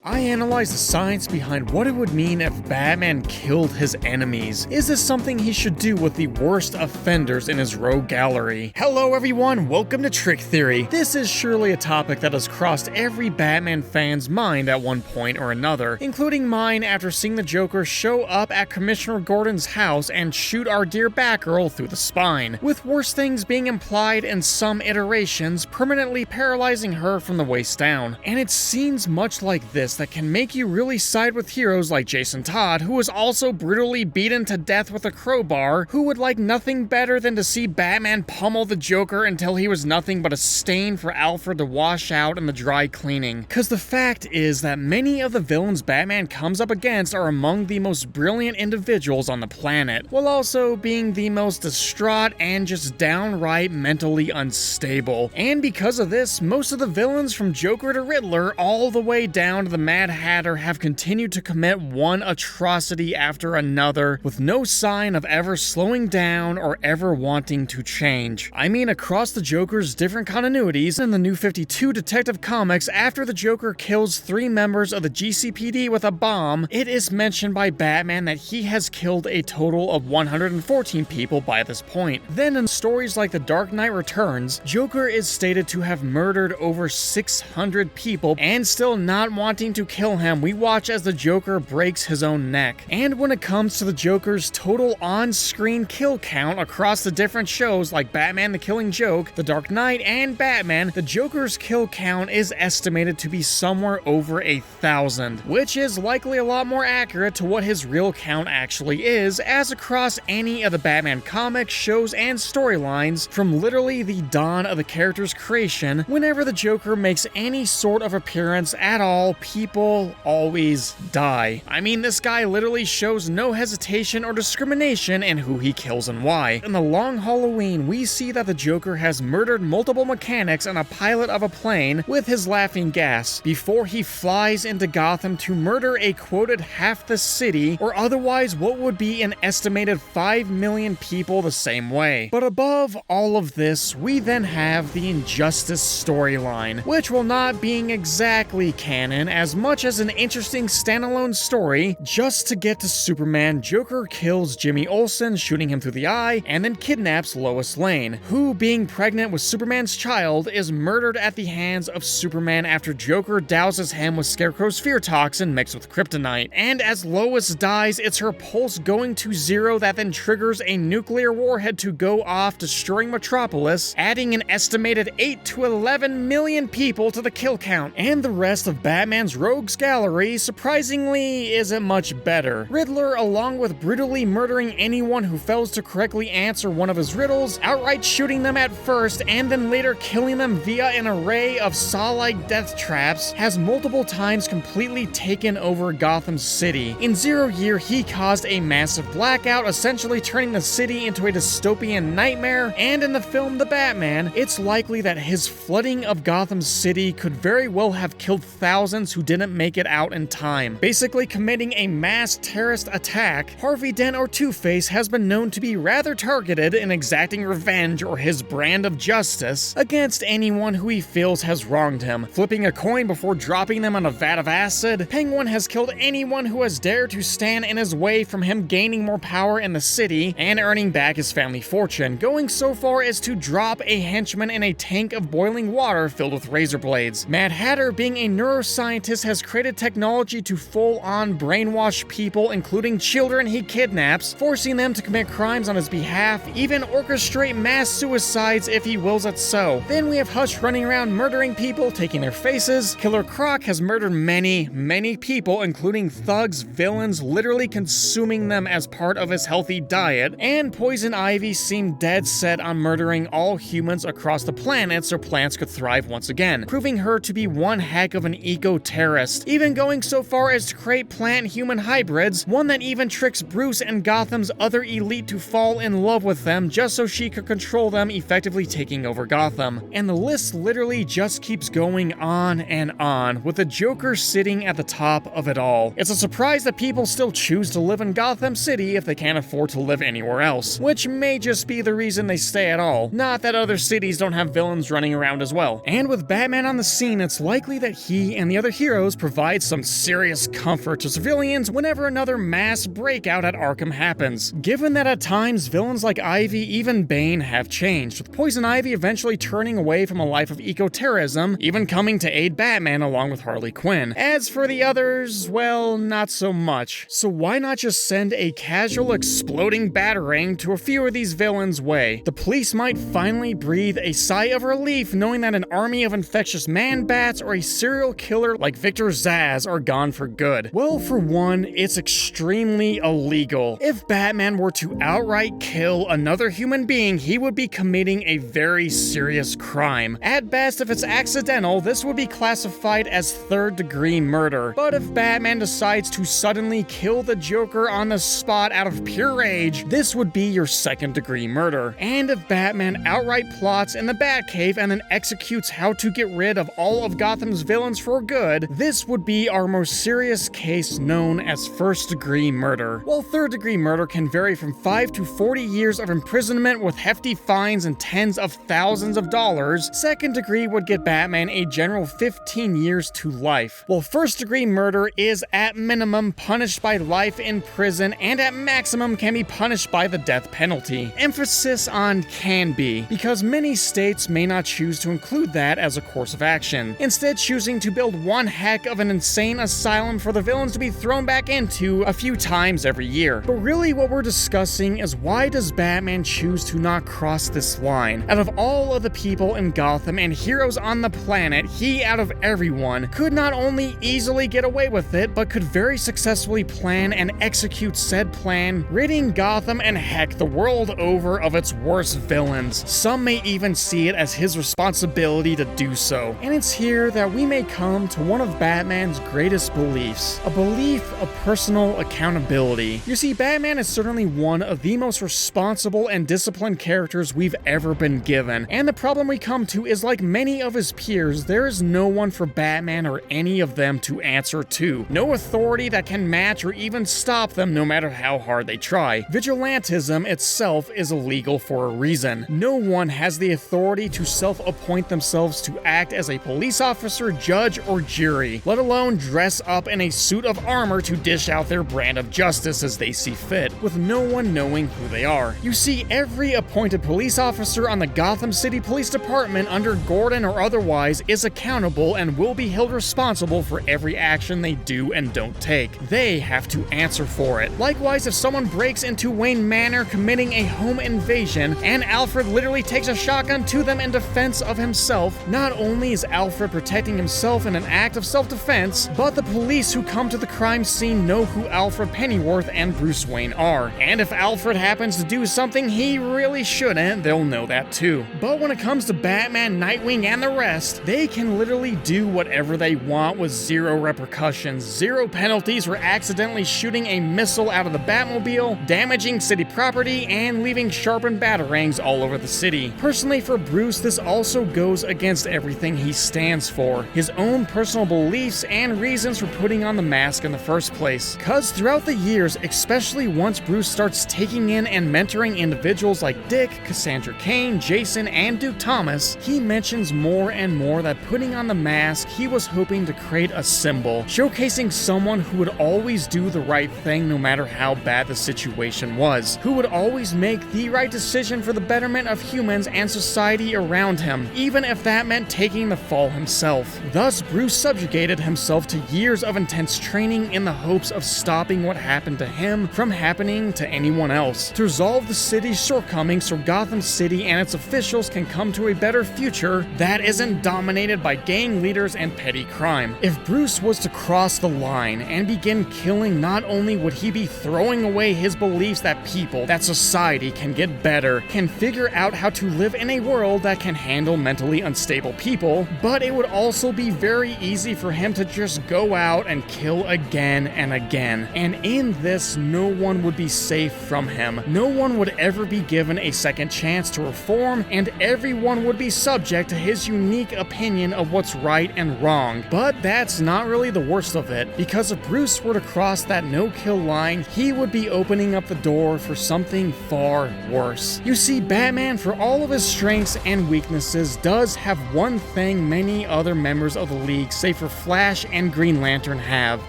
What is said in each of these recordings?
I analyzed the science behind what it would mean if Batman killed his enemies. Is this something he should do with the worst offenders in his rogue gallery? Hello everyone, welcome to Trick Theory. This is surely a topic that has crossed every Batman fan's mind at one point or another, including mine after seeing the Joker show up at Commissioner Gordon's house and shoot our dear Batgirl through the spine, with worse things being implied in some iterations, permanently paralyzing her from the waist down. And it's scenes much like this that can make you really side with heroes like Jason Todd, who was also brutally beaten to death with a crowbar, who would like nothing better than to see Batman pummel the Joker until he was nothing but a stain for Alfred to wash out in the dry cleaning. Cause the fact is that many of the villains Batman comes up against are among the most brilliant individuals on the planet, while also being the most distraught and just downright mentally unstable. And because of this, most of the villains from Joker to Riddler all the way down to the Mad Hatter have continued to commit one atrocity after another, with no sign of ever slowing down or ever wanting to change. I mean, across the Joker's different continuities in the New 52 Detective Comics, after the Joker kills 3 members of the GCPD with a bomb, it is mentioned by Batman that he has killed a total of 114 people by this point. Then in stories like The Dark Knight Returns, Joker is stated to have murdered over 600 people, and still not wanting to kill him, we watch as the Joker breaks his own neck. And when it comes to the Joker's total on-screen kill count across the different shows like Batman the Killing Joke, The Dark Knight, and Batman, the Joker's kill count is estimated to be somewhere over 1,000, which is likely a lot more accurate to what his real count actually is, as across any of the Batman comics, shows, and storylines, from literally the dawn of the character's creation, whenever the Joker makes any sort of appearance at all, people always die. I mean, this guy literally shows no hesitation or discrimination in who he kills and why. In The Long Halloween, we see that the Joker has murdered multiple mechanics and a pilot of a plane with his laughing gas, before he flies into Gotham to murder a quoted half the city, or otherwise what would be an estimated 5 million people the same way. But above all of this, we then have the Injustice storyline, which, while not being exactly canon, as much as an interesting standalone story, just to get to Superman, Joker kills Jimmy Olsen, shooting him through the eye, and then kidnaps Lois Lane, who, being pregnant with Superman's child, is murdered at the hands of Superman after Joker douses him with Scarecrow's fear toxin mixed with kryptonite. And as Lois dies, it's her pulse going to zero that then triggers a nuclear warhead to go off, destroying Metropolis, adding an estimated 8 to 11 million people to the kill count. And the rest of Batman's rogues gallery, surprisingly, isn't much better. Riddler, along with brutally murdering anyone who fails to correctly answer one of his riddles, outright shooting them at first, and then later killing them via an array of saw-like death traps, has multiple times completely taken over Gotham City. In Zero Year, he caused a massive blackout, essentially turning the city into a dystopian nightmare, and in the film The Batman, it's likely that his flooding of Gotham City could very well have killed thousands who didn't make it out in time, basically committing a mass terrorist attack. Harvey Dent, or Two-Face, has been known to be rather targeted in exacting revenge, or his brand of justice, against anyone who he feels has wronged him, flipping a coin before dropping them on a vat of acid. Penguin has killed anyone who has dared to stand in his way from him gaining more power in the city and earning back his family fortune, going so far as to drop a henchman in a tank of boiling water filled with razor blades. Mad Hatter, being a neuroscientist, has created technology to full-on brainwash people, including children he kidnaps, forcing them to commit crimes on his behalf, even orchestrate mass suicides if he wills it so. Then we have Hush running around murdering people, taking their faces. Killer Croc has murdered many people, including thugs, villains, literally consuming them as part of his healthy diet. And Poison Ivy seemed dead set on murdering all humans across the planet so plants could thrive once again, proving her to be one heck of an eco-terrorist, even going so far as to create plant-human hybrids, one that even tricks Bruce and Gotham's other elite to fall in love with them just so she could control them, effectively taking over Gotham. And the list literally just keeps going on and on, with the Joker sitting at the top of it all. It's a surprise that people still choose to live in Gotham City if they can't afford to live anywhere else, which may just be the reason they stay at all, not that other cities don't have villains running around as well. And with Batman on the scene, it's likely that he and the other heroes heroes provide some serious comfort to civilians whenever another mass breakout at Arkham happens. Given that at times villains like Ivy, even Bane, have changed, with Poison Ivy eventually turning away from a life of eco-terrorism, even coming to aid Batman along with Harley Quinn. As for the others, well, not so much. So why not just send a casual exploding batarang to a few of these villains' way? The police might finally breathe a sigh of relief knowing that an army of infectious man-bats or a serial killer like Victor Zsasz are gone for good. Well, for one, it's extremely illegal. If Batman were to outright kill another human being, he would be committing a very serious crime. At best, if it's accidental, this would be classified as third-degree murder. But if Batman decides to suddenly kill the Joker on the spot out of pure rage, this would be your second-degree murder. And if Batman outright plots in the Batcave and then executes how to get rid of all of Gotham's villains for good, this would be our most serious case known as first-degree murder. While third-degree murder can vary from 5 to 40 years of imprisonment with hefty fines and tens of thousands of dollars, second degree would get Batman a general 15 years to life. While first-degree murder is at minimum punished by life in prison and at maximum can be punished by the death penalty. Emphasis on can be, because many states may not choose to include that as a course of action, instead choosing to build one heck of an insane asylum for the villains to be thrown back into a few times every year. But really what we're discussing is why does Batman choose to not cross this line? Out of all of the people in Gotham and heroes on the planet, he, out of everyone, could not only easily get away with it, but could very successfully plan and execute said plan, ridding Gotham and heck the world over of its worst villains. Some may even see it as his responsibility to do so. And it's here that we may come to one of Batman's greatest beliefs, a belief of personal accountability. You see, Batman is certainly one of the most responsible and disciplined characters we've ever been given, and the problem we come to is, like many of his peers, there is no one for Batman or any of them to answer to. No authority that can match or even stop them no matter how hard they try. Vigilantism itself is illegal for a reason. No one has the authority to self-appoint themselves to act as a police officer, judge, or jury, let alone dress up in a suit of armor to dish out their brand of justice as they see fit, with no one knowing who they are. You see, every appointed police officer on the Gotham City Police Department, under Gordon or otherwise, is accountable and will be held responsible for every action they do and don't take. They have to answer for it. Likewise, if someone breaks into Wayne Manor committing a home invasion, and Alfred literally takes a shotgun to them in defense of himself, not only is Alfred protecting himself in an act of self-defense, but the police who come to the crime scene know who Alfred Pennyworth and Bruce Wayne are. And if Alfred happens to do something he really shouldn't, they'll know that too. But when it comes to Batman, Nightwing, and the rest, they can literally do whatever they want with zero repercussions, zero penalties for accidentally shooting a missile out of the Batmobile, damaging city property, and leaving sharpened batarangs all over the city. Personally, for Bruce, this also goes against everything he stands for, his own personal beliefs and reasons for putting on the mask in the first place. Cause throughout the years, especially once Bruce starts taking in and mentoring individuals like Dick, Cassandra Cain, Jason, and Duke Thomas, he mentions more and more that putting on the mask, he was hoping to create a symbol, showcasing someone who would always do the right thing no matter how bad the situation was, who would always make the right decision for the betterment of humans and society around him, even if that meant taking the fall himself. Thus, Bruce subjugated himself to years of intense training in the hopes of stopping what happened to him from happening to anyone else, to resolve the city's shortcomings so Gotham City and its officials can come to a better future that isn't dominated by gang leaders and petty crime. If Bruce was to cross the line and begin killing, not only would he be throwing away his beliefs that people, that society can get better, can figure out how to live in a world that can handle mentally unstable people, but it would also be very easy for him to just go out and kill again and again. And in this, no one would be safe from him. No one would ever be given a second chance to reform, and everyone would be subject to his unique opinion of what's right and wrong. But that's not really the worst of it, because if Bruce were to cross that no-kill line, he would be opening up the door for something far worse. You see, Batman, for all of his strengths and weaknesses, does have one thing many other members of the League, save for Flash and Green Lantern have,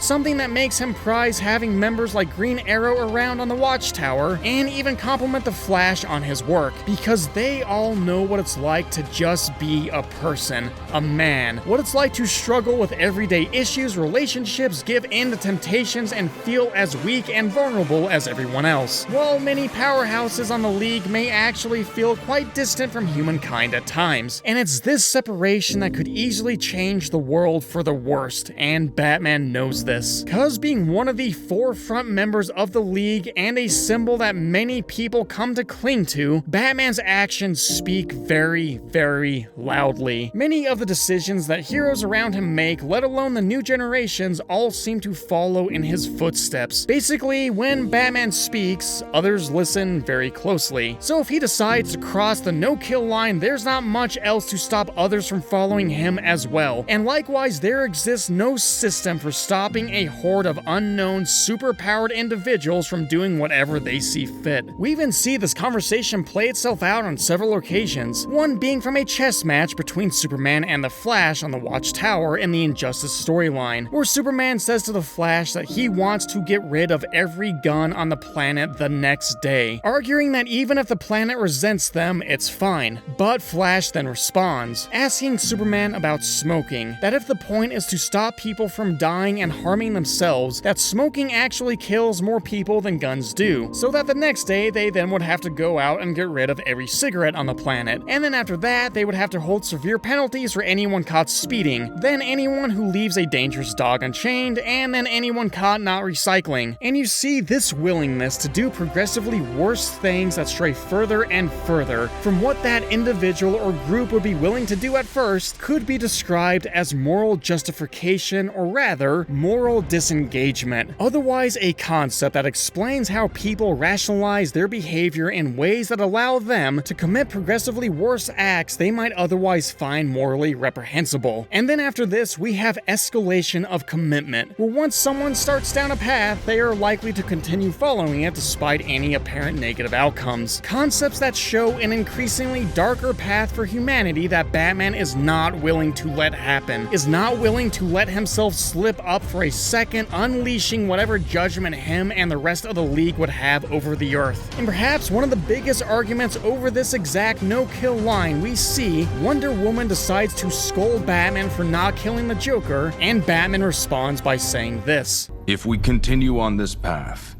something that makes him prize having members like Green Arrow around on the Watchtower, and even compliment the Flash on his work, because they all know what it's like to just be a person, a man, what it's like to struggle with everyday issues, relationships, give in to temptations, and feel as weak and vulnerable as everyone else. While many powerhouses on the League may actually feel quite distant from humankind at times, and it's this separation that could easily change the world for the worst, and Batman knows this. Cause being one of the forefront members of the League and a symbol that many people come to cling to, Batman's actions speak very, very loudly. Many of the decisions that heroes around him make, let alone the new generations, all seem to follow in his footsteps. Basically, when Batman speaks, others listen very closely. So if he decides to cross the no-kill line, there's not much else to stop others from following him as well. And likewise, there exists no system for stopping a horde of unknown, superpowered individuals from doing whatever they see fit. We even see this conversation play itself out on several occasions, one being from a chess match between Superman and the Flash on the Watchtower in the Injustice storyline, where Superman says to the Flash that he wants to get rid of every gun on the planet the next day, arguing that even if the planet resents them, it's fine. But Flash then responds, asking Superman about smoking, that if the point is to stop people from dying and harming themselves, that smoking actually kills more people than guns do, so that the next day they then would have to go out and get rid of every cigarette on the planet, and then after that they would have to hold severe penalties for anyone caught speeding, then anyone who leaves a dangerous dog unchained, and then anyone caught not recycling. And you see this willingness to do progressively worse things that stray further and further from what that individual or group would be willing to do at first could be described as moral justification, or rather, moral disengagement. Otherwise, a concept that explains how people rationalize their behavior in ways that allow them to commit progressively worse acts they might otherwise find morally reprehensible. And then after this, we have escalation of commitment, where once someone starts down a path, they are likely to continue following it despite any apparent negative outcomes. Concepts that show an increasingly darker path for humanity that Batman is not willing to let happen, is not willing to let himself slip up for a second, unleashing whatever judgment him and the rest of the League would have over the Earth. And perhaps one of the biggest arguments over this exact no-kill line, we see Wonder Woman decides to scold Batman for not killing the Joker, and Batman responds by saying this: "If we continue on this path,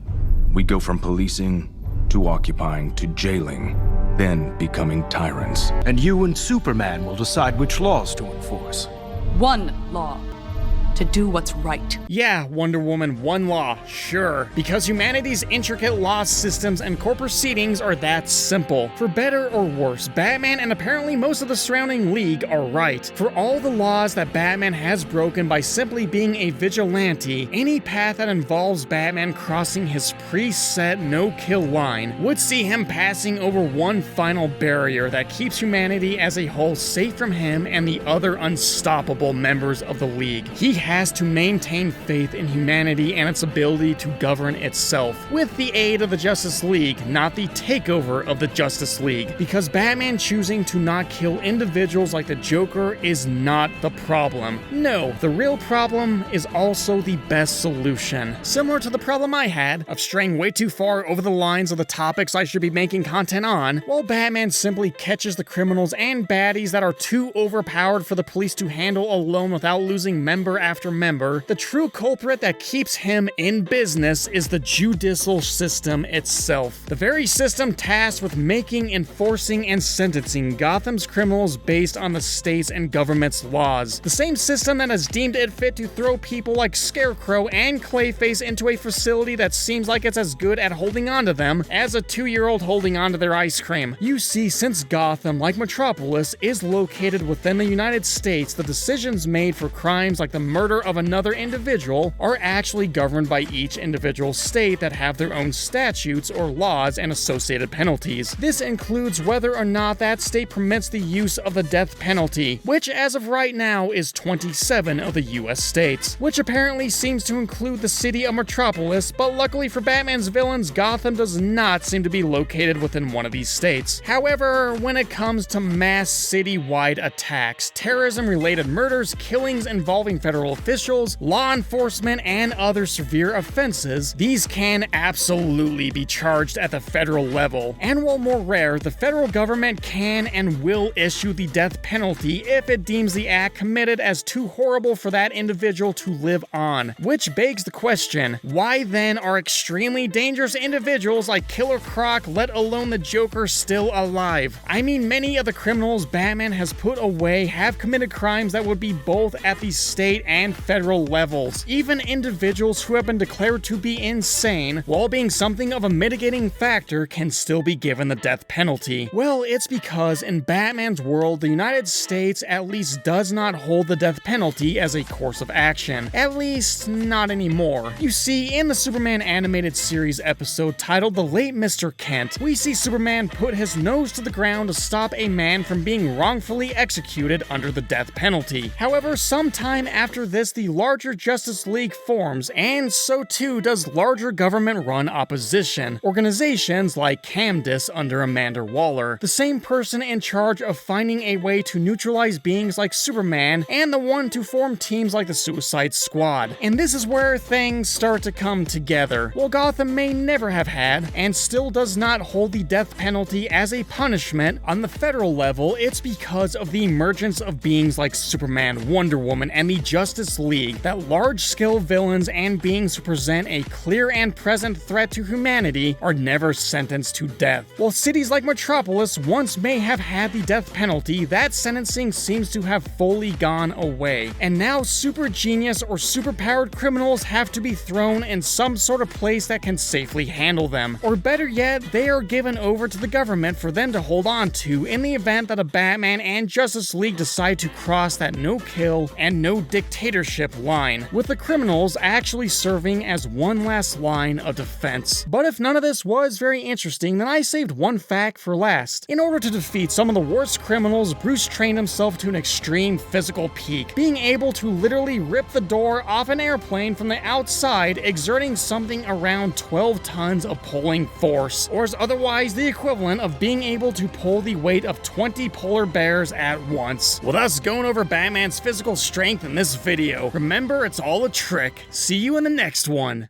we go from policing to occupying to jailing, then becoming tyrants. And you and Superman will decide which laws to enforce." One law. To do what's right. Yeah, Wonder Woman, one law, sure. Because humanity's intricate law systems and court proceedings are that simple. For better or worse, Batman and apparently most of the surrounding League are right. For all the laws that Batman has broken by simply being a vigilante, any path that involves Batman crossing his preset no-kill line would see him passing over one final barrier that keeps humanity as a whole safe from him and the other unstoppable members of the League. He has to maintain faith in humanity and its ability to govern itself, with the aid of the Justice League, not the takeover of the Justice League, because Batman choosing to not kill individuals like the Joker is not the problem. No, the real problem is also the best solution. Similar to the problem I had of straying way too far over the lines of the topics I should be making content on, while Batman simply catches the criminals and baddies that are too overpowered for the police to handle alone without losing member after member, the true culprit that keeps him in business is the judicial system itself. The very system tasked with making, enforcing, and sentencing Gotham's criminals based on the state's and government's laws. The same system that has deemed it fit to throw people like Scarecrow and Clayface into a facility that seems like it's as good at holding onto them as a 2-year-old holding onto their ice cream. You see, since Gotham, like Metropolis, is located within the United States, the decisions made for crimes like the murder murder of another individual are actually governed by each individual state that have their own statutes or laws and associated penalties. This includes whether or not that state permits the use of the death penalty, which as of right now is 27 of the US states, which apparently seems to include the city of Metropolis, but luckily for Batman's villains, Gotham does not seem to be located within one of these states. However, when it comes to mass citywide attacks, terrorism-related murders, killings involving federal officials, law enforcement, and other severe offenses, these can absolutely be charged at the federal level. And while more rare, the federal government can and will issue the death penalty if it deems the act committed as too horrible for that individual to live on. Which begs the question, why then are extremely dangerous individuals like Killer Croc, let alone the Joker, still alive? I mean, many of the criminals Batman has put away have committed crimes that would be both at the state and federal levels. Even individuals who have been declared to be insane, while being something of a mitigating factor, can still be given the death penalty. Well, it's because in Batman's world, the United States at least does not hold the death penalty as a course of action. At least, not anymore. You see, in the Superman animated series episode titled The Late Mr. Kent, we see Superman put his nose to the ground to stop a man from being wrongfully executed under the death penalty. However, sometime after this, the larger Justice League forms, and so too does larger government-run opposition. Organizations like CAMDIS under Amanda Waller, the same person in charge of finding a way to neutralize beings like Superman, and the one to form teams like the Suicide Squad. And this is where things start to come together. While Gotham may never have had, and still does not hold the death penalty as a punishment, on the federal level, it's because of the emergence of beings like Superman, Wonder Woman, and the Justice League that large-scale villains and beings who present a clear and present threat to humanity are never sentenced to death. While cities like Metropolis once may have had the death penalty, that sentencing seems to have fully gone away, and now super genius or superpowered criminals have to be thrown in some sort of place that can safely handle them. Or better yet, they are given over to the government for them to hold on to in the event that a Batman and Justice League decide to cross that no-kill and no-dictatorship line, with the criminals actually serving as one last line of defense. But if none of this was very interesting, then I saved one fact for last. In order to defeat some of the worst criminals, Bruce trained himself to an extreme physical peak, being able to literally rip the door off an airplane from the outside, exerting something around 12 tons of pulling force, or is otherwise the equivalent of being able to pull the weight of 20 polar bears at once. Well, that's going over Batman's physical strength in this video. Remember, it's all a trick. See you in the next one.